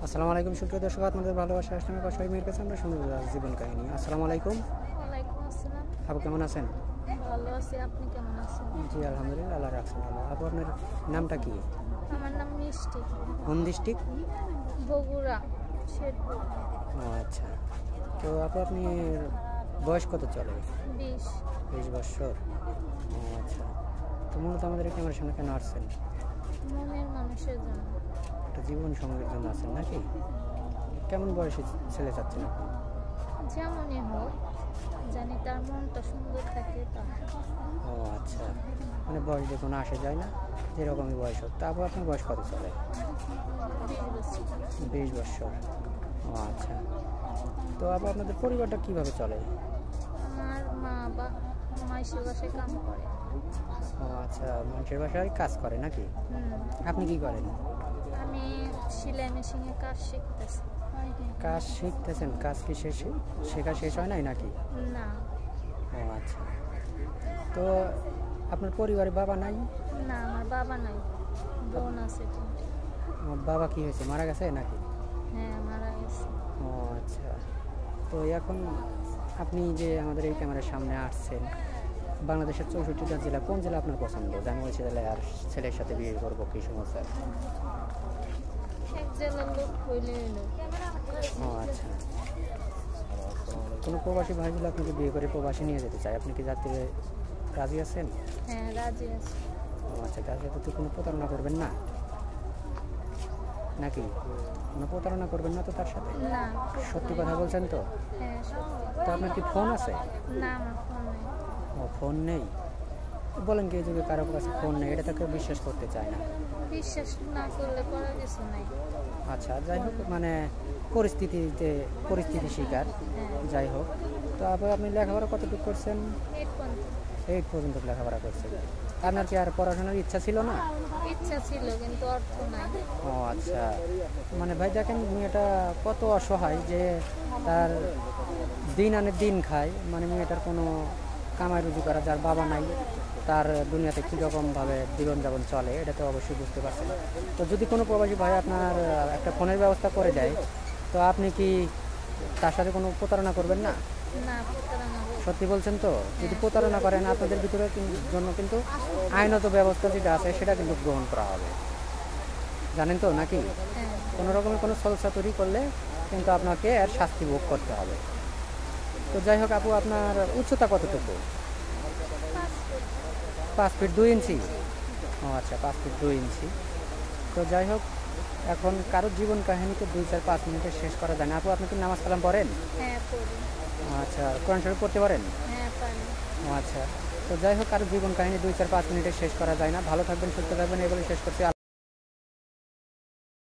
আসসালামু আলাইকুম সুপ্রিয় দর্শক, আপনাদের ভালোবাসা আসলামে কষাই মেয়ের কাছে আমরা শুনবো জীবন কাহিনী। আসসালামু আলাইকুম। ওয়ালাইকুম আসসালাম। আপু কেমন আছেন? ভালো আছি, আপনি কেমন আছেন? জি আলহামদুলিল্লাহ, আল্লাহ রাখছেন ভালো। আপু আপনার নামটা কি? আমার নাম মিষ্টি। কোন ডিস্ট্রিক্ট? বগুড়া, শেরপুর। ও আচ্ছা। তো আপু আপনি বয়স কত চলে? 20। 20 বছর। ও আচ্ছা। তো মূলত আমাদের এই ক্যামেরার সামনে কেন আসছেন? মনের মানুষের জন্য। একটা জীবন সঙ্গীর জন্য আছেন নাকি? কেমন বয়সে ছেলে চাচ্ছেন আপনি? যেমনই হোক, জানি তার মনটা সুন্দর থাকে তা। ও আচ্ছা, মানে বয়স দিয়ে কোনো আসে যায় না, যেরকমই বয়স হোক। তা আপু আপনার বয়স কত চলে? 20 বছর। 20 বছর। ও আচ্ছা। তো আপু আপনাদের পরিবারটা কিভাবে চলে? আমার মা বা মাইশের বাসায় কাম করে। ও আচ্ছা, মানুষের বাসায় কাজ করে নাকি? আপনি কি করেন? আমি সেলাই মেশিনে কাজ শিখতেছি। কাজ শিখতেছেন? কাজ কি শেখা শেষ হয় নাই নাকি? না। ও আচ্ছা। তো আপনার পরিবারে বাবা নাই? না, আমার বাবা নাই, বোন আছে কিন্তু। আমার বাবা কি হয়েছে, মারা গেছে নাকি? হ্যাঁ, মারা গেছে। ও আচ্ছা। তো এখন আপনি যে আমাদের এই ক্যামেরার সামনে আসছেন, বাংলাদেশের 64টা জেলা, কোন জেলা আপনার পছন্দ? যে আমি ওই জেলায় আর ছেলের সাথে বিয়ে করবো, কি সমস্যা? এক জেলার লোক হইলে হইল। ও আচ্ছা। কোনো প্রবাসী ভাইগুলো আপনাকে বিয়ে করে প্রবাসী নিয়ে যেতে চায়, আপনি কি যাতে রাজি আছেন? হ্যাঁ, রাজি আছে। ও আচ্ছা, তার সাথে তো কোনো প্রতারণা করবেন না নাকি? কোনো প্রতারণা করবেন না তো তার সাথে? না। সত্যি কথা বলছেন তো? হ্যাঁ, সত্যি। তো আপনার কি ফোন আছে? না, আমার ফোন নেই। ও ফোন নেই? বলেন কি, এই যুগে কারো কাছে ফোন নেই, এটা তো কেউ বিশ্বাস করতে চায় না। বিশ্বাস না করলে করার কিছু নাই। আচ্ছা, যাই হোক, মানে পরিস্থিতি শিকার, যাই হোক। তো আপনি লেখাপড়া কতটুকু করছেন? 8 পর্যন্ত। 8 পর্যন্ত লেখাপড়া করছেন। আপনার কি আর পড়াশোনার ইচ্ছা ছিল না? ইচ্ছা ছিল কিন্তু অর্থ নাই। ও আচ্ছা। মানে ভাই দেখেন, মেয়েটা কত অসহায় যে তার দিন আনে দিন খায়, মানে মেয়েটার কোনো কামাই রুজি করা, যার বাবা নাই, তার দুনিয়াতে কীরকমভাবে জীবনযাপন চলে এটা তো অবশ্যই বুঝতে পারছেন। তো যদি কোনো প্রবাসী ভাই আপনার একটা ফোনের ব্যবস্থা করে দেয়, তো আপনি কি তার সাথে কোনো প্রতারণা করবেন না? না, প্রতারণা করব। সত্যি বলছেন তো? যদি প্রতারণা করেন, আপনাদের ভিতরে জন্য কিন্তু আইনত ব্যবস্থা যেটা আছে সেটা কিন্তু গ্রহণ করা হবে, জানেন তো নাকি? হ্যাঁ। কোনো রকমের কোনো সমস্যা তৈরি করলে কিন্তু আপনাকে এর শাস্তি ভোগ করতে হবে। তো যাই হোক আপু, আপনার উচ্চতা কতটুকু? 5 ফুট। 5 ফিট 2 ইঞ্চি। ও আচ্ছা, 5 ফিট 2 ইঞ্চি। তো যাই হোক, এখন কারোর জীবন কাহিনীকে 2-4-5 মিনিটে শেষ করা যায় না। আপু আপনি কি নামাজ কালাম পড়েন? হ্যাঁ, পড়ি। আচ্ছা, কোরআন শরীফ পড়তে পারেন? হ্যাঁ, পারি। ও আচ্ছা। তো যাই হোক, কারোর জীবন কাহিনী 2-4-5 মিনিটে শেষ করা যায় না। ভালো থাকবেন, সুস্থ থাকবেন, এগুলো শেষ করছি।